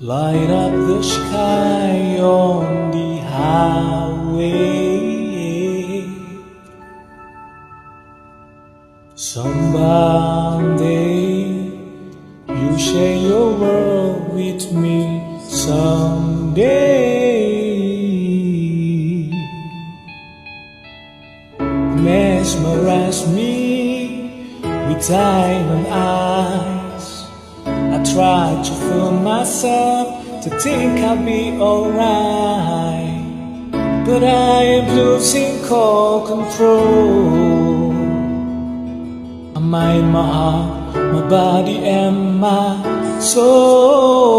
light up the sky on the highway. Someday you share your world with me. Someday mesmerize me with diamond eyes. I try to fool myself to think I'll be alright, but I am losing all control. My mind, my heart, my body and my soul.